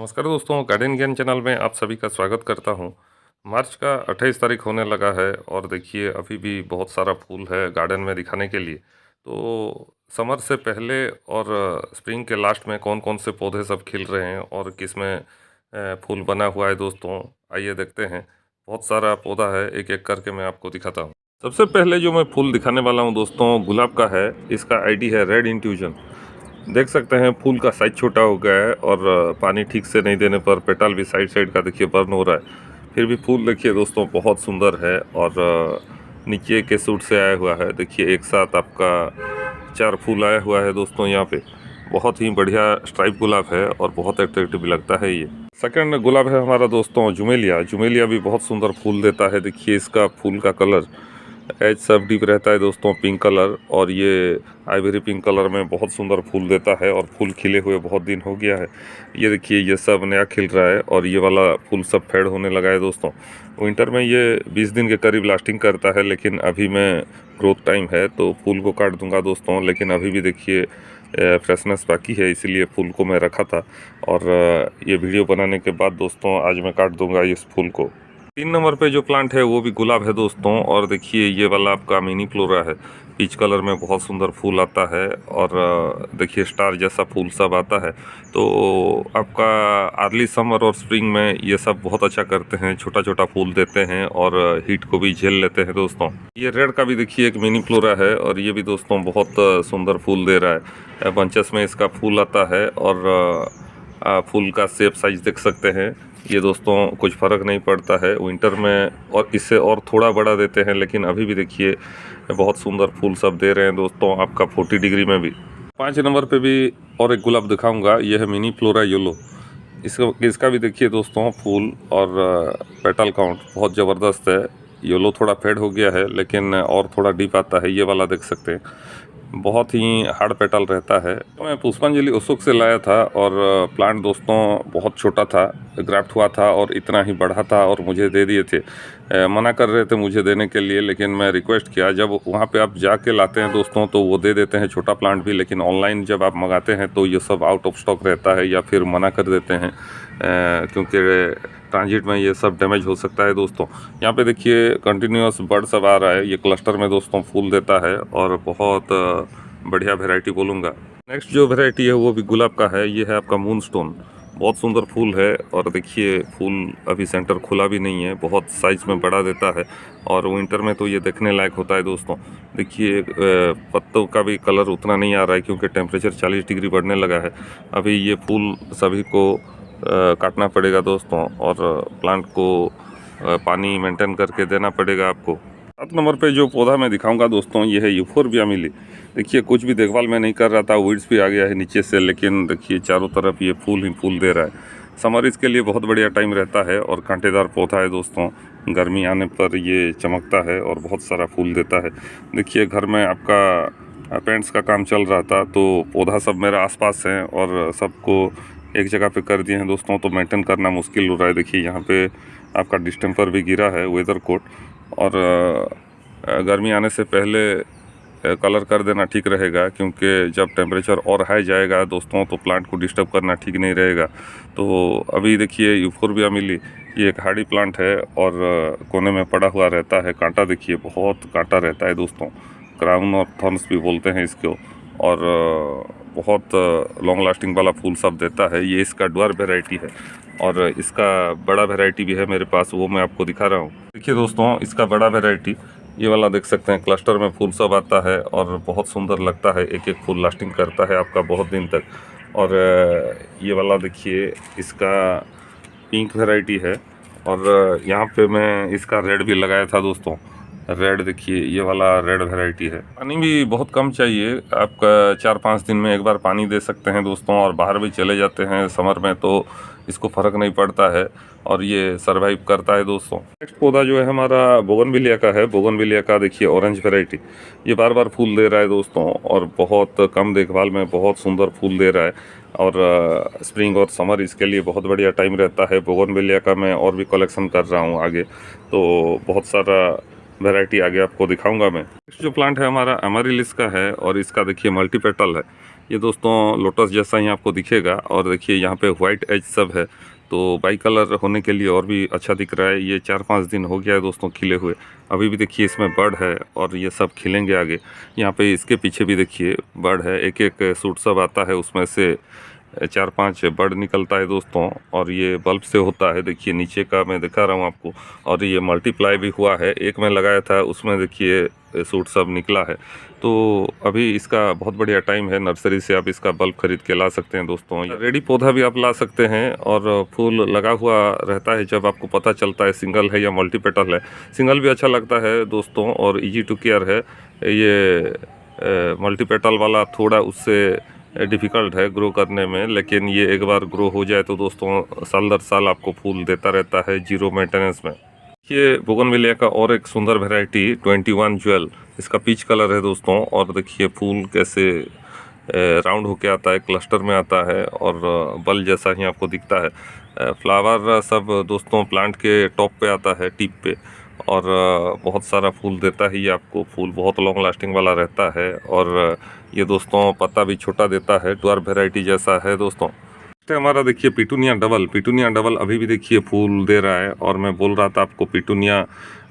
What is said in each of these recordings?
नमस्कार दोस्तों, गार्डन ज्ञान चैनल में आप सभी का स्वागत करता हूं। मार्च का 28 तारीख होने लगा है और देखिए अभी भी बहुत सारा फूल है गार्डन में दिखाने के लिए। तो समर से पहले और स्प्रिंग के लास्ट में कौन कौन से पौधे सब खिल रहे हैं और किस में फूल बना हुआ है दोस्तों, आइए देखते हैं। बहुत सारा पौधा है, एक एक करके मैं आपको दिखाता हूँ। सबसे पहले जो मैं फूल दिखाने वाला हूँ दोस्तों, गुलाब का है। इसका आईडी है रेड इंट्यूजन। देख सकते हैं फूल का साइज छोटा हो गया है और पानी ठीक से नहीं देने पर पेटल भी साइड साइड का देखिए बर्न हो रहा है। फिर भी फूल देखिए दोस्तों बहुत सुंदर है और नीचे के सूट से आया हुआ है। देखिए एक साथ आपका 4 फूल आया हुआ है दोस्तों यहाँ पे। बहुत ही बढ़िया स्ट्राइप गुलाब है और बहुत अट्रैक्टिव भी लगता है ये। सेकंड गुलाब है हमारा दोस्तों जुमेलिया। जुमेलिया भी बहुत सुंदर फूल देता है। देखिए इसका फूल का कलर एज सब डीप रहता है दोस्तों, पिंक कलर, और ये आइवरी पिंक कलर में बहुत सुंदर फूल देता है और फूल खिले हुए बहुत दिन हो गया है। ये देखिए ये सब नया खिल रहा है और ये वाला फूल सब फेड होने लगा है दोस्तों। विंटर में ये 20 दिन के करीब लास्टिंग करता है, लेकिन अभी मैं ग्रोथ टाइम है तो फूल को काट दूंगा दोस्तों। लेकिन अभी भी देखिए फ्रेशनेस बाकी है, इसीलिए फूल को मैं रखा था और ये वीडियो बनाने के बाद दोस्तों आज मैं काट दूंगा इस फूल को। 3 नंबर पे जो प्लांट है वो भी गुलाब है दोस्तों, और देखिए ये वाला आपका मिनी फ्लोरा है। पीच कलर में बहुत सुंदर फूल आता है और देखिए स्टार जैसा फूल सब आता है। तो आपका अर्ली समर और स्प्रिंग में ये सब बहुत अच्छा करते हैं, छोटा छोटा फूल देते हैं और हीट को भी झेल लेते हैं दोस्तों। ये रेड का भी देखिए एक मिनी फ्लोरा है और ये भी दोस्तों बहुत सुंदर फूल दे रहा है। बंचेस में इसका फूल आता है और फूल का शेप साइज देख सकते हैं। ये दोस्तों कुछ फ़र्क नहीं पड़ता है विंटर में, और इससे और थोड़ा बड़ा देते हैं, लेकिन अभी भी देखिए बहुत सुंदर फूल सब दे रहे हैं दोस्तों आपका 40 डिग्री में भी। 5 नंबर पे भी और एक गुलाब दिखाऊंगा, यह है मिनी फ्लोरा येलो। इसका भी देखिए दोस्तों फूल और पेटल काउंट बहुत ज़बरदस्त है। येलो थोड़ा फेड हो गया है लेकिन और थोड़ा डीप आता है, ये वाला देख सकते हैं। बहुत ही हार्ड पेटल रहता है। तो मैं पुष्पांजलि उत्सुक से लाया था और प्लांट दोस्तों बहुत छोटा था, ग्राफ्ट हुआ था और इतना ही बढ़ा था और मुझे दे दिए थे। मना कर रहे थे मुझे देने के लिए, लेकिन मैं रिक्वेस्ट किया। जब वहाँ पे आप जाके लाते हैं दोस्तों तो वो दे देते हैं छोटा प्लांट भी, लेकिन ऑनलाइन जब आप मंगाते हैं तो ये सब आउट ऑफ स्टॉक रहता है या फिर मना कर देते हैं, क्योंकि ट्रांजिट में ये सब डैमेज हो सकता है दोस्तों। यहाँ पे देखिए कंटिन्यूस बर्ड सब आ रहा है, ये क्लस्टर में दोस्तों फूल देता है और बहुत बढ़िया वैरायटी बोलूँगा। नेक्स्ट जो वैरायटी है वो भी गुलाब का है, ये है आपका मूनस्टोन। बहुत सुंदर फूल है और देखिए फूल अभी सेंटर खुला भी नहीं है, बहुत साइज में बड़ा देता है और विंटर में तो ये देखने लायक होता है दोस्तों। देखिए पत्तों का भी कलर उतना नहीं आ रहा है क्योंकि टेम्परेचर 40 डिग्री बढ़ने लगा है। अभी ये फूल सभी को काटना पड़ेगा दोस्तों और प्लांट को पानी मेंटेन करके देना पड़ेगा आपको। 7 नंबर पे जो पौधा मैं दिखाऊंगा दोस्तों, ये है यूफोर्बिया मिली। देखिए कुछ भी देखभाल मैं नहीं कर रहा था, वीड्स भी आ गया है नीचे से, लेकिन देखिए चारों तरफ ये फूल ही फूल दे रहा है। समर इसके लिए बहुत बढ़िया टाइम रहता है और कांटेदार पौधा है दोस्तों। गर्मी आने पर ये चमकता है और बहुत सारा फूल देता है। देखिए घर में आपका पेंट्स का काम चल रहा था तो पौधा सब मेरा आसपास है और सबको एक जगह पे कर दिए हैं दोस्तों, तो मेंटेन करना मुश्किल हो रहा है। देखिए यहाँ पे आपका डिस्टेम्पर भी गिरा है, वेदर कोट, और गर्मी आने से पहले कलर कर देना ठीक रहेगा, क्योंकि जब टेम्परेचर और हाई जाएगा दोस्तों तो प्लांट को डिस्टर्ब करना ठीक नहीं रहेगा। तो अभी देखिए यूफोर्बिया मिली, ये एक हार्डी प्लांट है और कोने में पड़ा हुआ रहता है। कांटा देखिए बहुत कांटा रहता है दोस्तों, क्राउन और थॉर्न्स भी बोलते हैं इसको, और बहुत लॉन्ग लास्टिंग वाला फूल सब देता है। ये इसका ड्वार्फ वैरायटी है और इसका बड़ा वैरायटी भी है मेरे पास, वो मैं आपको दिखा रहा हूँ। देखिए दोस्तों इसका बड़ा वैरायटी ये वाला देख सकते हैं, क्लस्टर में फूल सब आता है और बहुत सुंदर लगता है। एक एक फूल लास्टिंग करता है आपका बहुत दिन तक। और ये वाला देखिए इसका पिंक वैरायटी है और यहाँ पे मैं इसका रेड भी लगाया था दोस्तों। रेड देखिए ये वाला रेड वैरायटी है। पानी भी बहुत कम चाहिए, आपका 4-5 दिन में एक बार पानी दे सकते हैं दोस्तों, और बाहर भी चले जाते हैं समर में तो इसको फ़र्क नहीं पड़ता है और ये सरवाइव करता है दोस्तों। नेक्स्ट पौधा जो है हमारा बोगनविलिया का है। बोगनविलिया का देखिए ऑरेंज वैरायटी, ये बार बार फूल दे रहा है दोस्तों और बहुत कम देखभाल में बहुत सुंदर फूल दे रहा है। और स्प्रिंग और समर इसके लिए बहुत बढ़िया टाइम रहता है। बोगनविलिया का मैं और भी कलेक्शन कर रहा हूँ आगे, तो बहुत सारा वैरायटी आगे आपको दिखाऊंगा मैं। नेक्स्ट जो प्लांट है हमारा अमेरिलिस का है और इसका देखिए मल्टीपेटल है। ये दोस्तों लोटस जैसा ही आपको दिखेगा। और देखिए यहाँ पे वाइट एज सब है, तो बाई कलर होने के लिए और भी अच्छा दिख रहा है। ये 4-5 दिन हो गया है दोस्तों खिले हुए। अभी भी देखिए इसमें बर्ड है और ये सब खिलेंगे आगे। यहाँ पे इसके पीछे भी देखिए बर्ड है, एक एक सूट सब आता है, उसमें से 4-5 बर्ड निकलता है दोस्तों। और ये बल्ब से होता है, देखिए नीचे का मैं दिखा रहा हूँ आपको। और ये मल्टीप्लाई भी हुआ है, एक में लगाया था उसमें देखिए सूट सब निकला है। तो अभी इसका बहुत बढ़िया टाइम है, नर्सरी से आप इसका बल्ब खरीद के ला सकते हैं दोस्तों। रेडी पौधा भी आप ला सकते हैं और फूल लगा हुआ रहता है जब आपको पता चलता है सिंगल है या मल्टी पेटल है। सिंगल भी अच्छा लगता है दोस्तों और इजी टू केयर है। ये मल्टी पेटल वाला थोड़ा उससे डिफ़िकल्ट है ग्रो करने में, लेकिन ये एक बार ग्रो हो जाए तो दोस्तों साल दर साल आपको फूल देता रहता है जीरो मेंटेनेंस में। ये बोगनविलिया का और एक सुंदर वैरायटी 21 ज्वेल, इसका पीच कलर है दोस्तों। और देखिए फूल कैसे राउंड होके आता है, क्लस्टर में आता है और बल जैसा ही आपको दिखता है। फ्लावर सब दोस्तों प्लांट के टॉप पे आता है, टिप पे, और बहुत सारा फूल देता है ये आपको। फूल बहुत लॉन्ग लास्टिंग वाला रहता है और ये दोस्तों पत्ता भी छोटा देता है, ड्वार्फ वैरायटी जैसा है दोस्तों। हमारा देखिए पिटूनिया डबल अभी भी देखिए फूल दे रहा है। और मैं बोल रहा था आपको पिटूनिया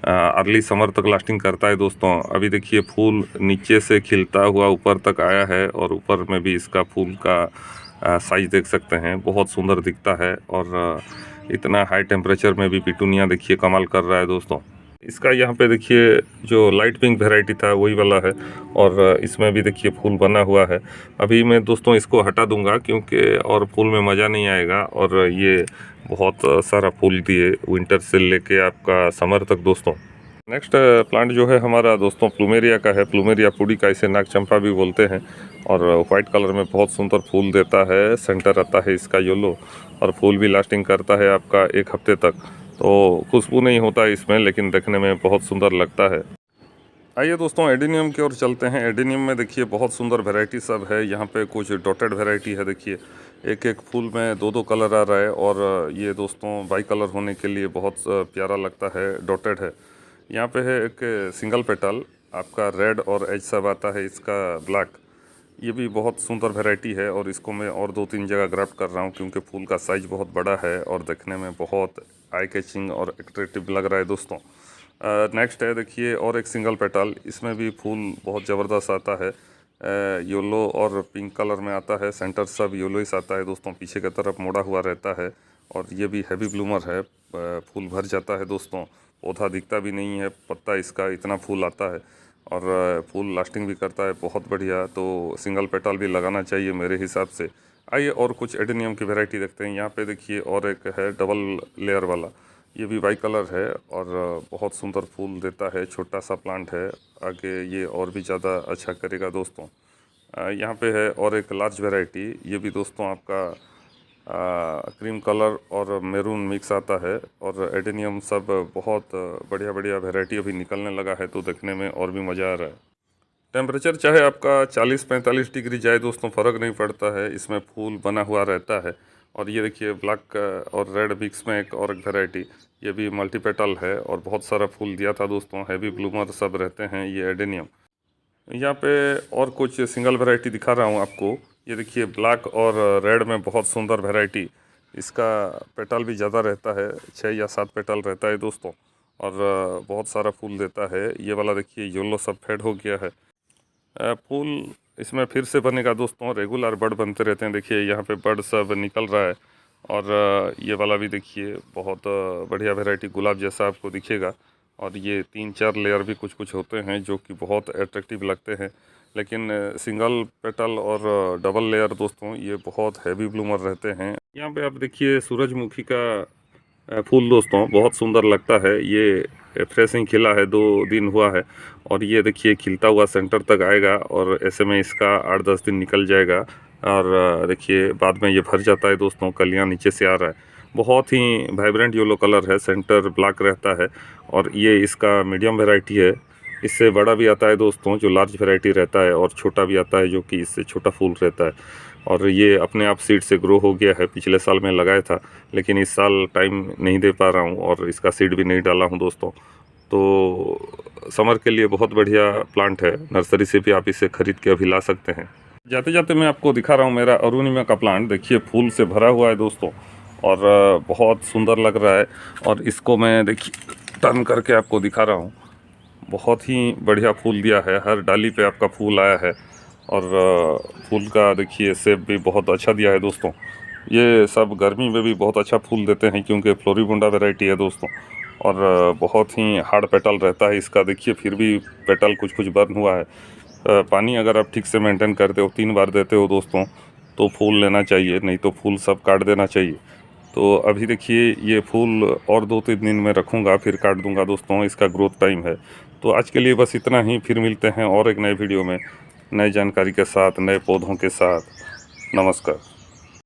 अर्ली समर तक लास्टिंग करता है दोस्तों। अभी देखिए फूल नीचे से खिलता हुआ ऊपर तक आया है और ऊपर में भी इसका फूल का साइज देख सकते हैं, बहुत सुंदर दिखता है। और इतना हाई टेम्परेचर में भी पिटूनिया देखिए कमाल कर रहा है दोस्तों। इसका यहाँ पे देखिए जो लाइट पिंक वैरायटी था वही वाला है और इसमें भी देखिए फूल बना हुआ है। अभी मैं दोस्तों इसको हटा दूंगा क्योंकि और फूल में मज़ा नहीं आएगा। और ये बहुत सारा फूल दिए विंटर से लेके आपका समर तक दोस्तों। नेक्स्ट प्लांट जो है हमारा दोस्तों प्लूमेरिया का है। प्लूमेरिया पुडी का, इसे नाग चंपा भी बोलते हैं। और वाइट कलर में बहुत सुंदर फूल देता है, सेंटर आता है इसका येलो, और फूल भी लास्टिंग करता है आपका 1 हफ्ते तक। तो खुशबू नहीं होता इसमें, लेकिन देखने में बहुत सुंदर लगता है। आइए दोस्तों एडेनियम की ओर चलते हैं। एडेनियम में देखिए बहुत सुंदर वैरायटी सब है। यहाँ पे कुछ डॉटेड वैरायटी है, देखिए एक एक फूल में 2-2 कलर आ रहा है। और ये दोस्तों बाई कलर होने के लिए बहुत प्यारा लगता है, डॉटेड है। यहाँ पे है एक सिंगल पेटल आपका रेड और एज सब आता है इसका ब्लैक। ये भी बहुत सुंदर वैरायटी है और इसको मैं और 2-3 जगह ग्राफ्ट कर रहा हूँ क्योंकि फूल का साइज़ बहुत बड़ा है और देखने में बहुत आई कैचिंग और एट्रैक्टिव लग रहा है दोस्तों। नेक्स्ट है देखिए और एक सिंगल पेटल, इसमें भी फूल बहुत ज़बरदस्त आता है। येलो और पिंक कलर में आता है, सेंटर सब येलो ही आता है दोस्तों, पीछे की तरफ मोड़ा हुआ रहता है। और ये भी हैवी ब्लूमर है, फूल भर जाता है दोस्तों। पौधा दिखता भी नहीं है, पत्ता इसका इतना फूल आता है और फूल लास्टिंग भी करता है बहुत बढ़िया। तो सिंगल पेटल भी लगाना चाहिए मेरे हिसाब से। आइए और कुछ एडेनियम की वैरायटी देखते हैं। यहाँ पे देखिए और एक है डबल लेयर वाला, ये भी वाइट कलर है और बहुत सुंदर फूल देता है। छोटा सा प्लांट है, आगे ये और भी ज़्यादा अच्छा करेगा दोस्तों। यहाँ पे है और एक लार्ज वैरायटी, ये भी दोस्तों आपका क्रीम कलर और मैरून मिक्स आता है। और एडेनियम सब बहुत बढ़िया बढ़िया वैरायटी अभी निकलने लगा है, तो देखने में और भी मज़ा आ रहा है। टेम्परेचर चाहे आपका 40-45 डिग्री जाए दोस्तों, फ़र्क नहीं पड़ता है, इसमें फूल बना हुआ रहता है। और ये देखिए ब्लैक और रेड मिक्स में एक और एक वैरायटी, ये भी मल्टीपेटल है और बहुत सारा फूल दिया था दोस्तों, हैवी ब्लूमर सब रहते हैं ये एडेनियम। यहाँ पे और कुछ सिंगल वैरायटी दिखा रहा हूँ आपको। ये देखिए ब्लैक और रेड में बहुत सुंदर वैरायटी, इसका पेटल भी ज़्यादा रहता है, 6 या 7 पेटल रहता है दोस्तों। और बहुत सारा फूल देता है। ये वाला देखिए येलो सब फेड हो गया है। फूल इसमें फिर से बनेगा दोस्तों, रेगुलर बर्ड बनते रहते हैं। देखिए यहाँ पे बर्ड सब निकल रहा है। और ये वाला भी देखिए बहुत बढ़िया वैरायटी, गुलाब जैसा आपको दिखेगा। और ये 3-4 लेयर भी कुछ कुछ होते हैं जो कि बहुत अट्रैक्टिव लगते हैं। लेकिन सिंगल पेटल और डबल लेयर दोस्तों ये बहुत हैवी ब्लूमर रहते हैं। यहाँ पे आप देखिए सूरजमुखी का फूल दोस्तों बहुत सुंदर लगता है। ये फ्रेशिंग खिला है, 2 दिन हुआ है। और ये देखिए खिलता हुआ सेंटर तक आएगा और ऐसे में इसका 8-10 दिन निकल जाएगा। और देखिए बाद में ये भर जाता है दोस्तों, कलियां नीचे से आ रहा है। बहुत ही वाइब्रेंट येलो कलर है, सेंटर ब्लैक रहता है। और ये इसका मीडियम वैरायटी है। इससे बड़ा भी आता है दोस्तों जो लार्ज वैरायटी रहता है, और छोटा भी आता है जो कि इससे छोटा फूल रहता है। और ये अपने आप सीड से ग्रो हो गया है, पिछले साल में लगाया था लेकिन इस साल टाइम नहीं दे पा रहा हूँ और इसका सीड भी नहीं डाला हूँ दोस्तों। तो समर के लिए बहुत बढ़िया प्लांट है, नर्सरी से भी आप इसे ख़रीद के अभी ला सकते हैं। जाते जाते मैं आपको दिखा रहा हूँ मेरा अरुणिमा का प्लांट। देखिए फूल से भरा हुआ है दोस्तों, और बहुत सुंदर लग रहा है। और इसको मैं देखिए टर्न करके आपको दिखा रहा हूँ। बहुत ही बढ़िया फूल दिया है, हर डाली पे आपका फूल आया है। और फूल का देखिए शेप भी बहुत अच्छा दिया है दोस्तों। ये सब गर्मी में भी बहुत अच्छा फूल देते हैं क्योंकि फ्लोरिबुंडा वैरायटी है दोस्तों। और बहुत ही हार्ड पेटल रहता है इसका। देखिए फिर भी पेटल कुछ कुछ बर्न हुआ है। पानी अगर आप ठीक से मेंटेन करते हो, 3 बार देते हो दोस्तों, तो फूल लेना चाहिए, नहीं तो फूल सब काट देना चाहिए। तो अभी देखिए ये फूल और 2-3 दिन में रखूँगा, फिर काट दूँगा दोस्तों, इसका ग्रोथ टाइम है। तो आज के लिए बस इतना ही, फिर मिलते हैं और एक नए वीडियो में, नई जानकारी के साथ, नए पौधों के साथ। नमस्कार।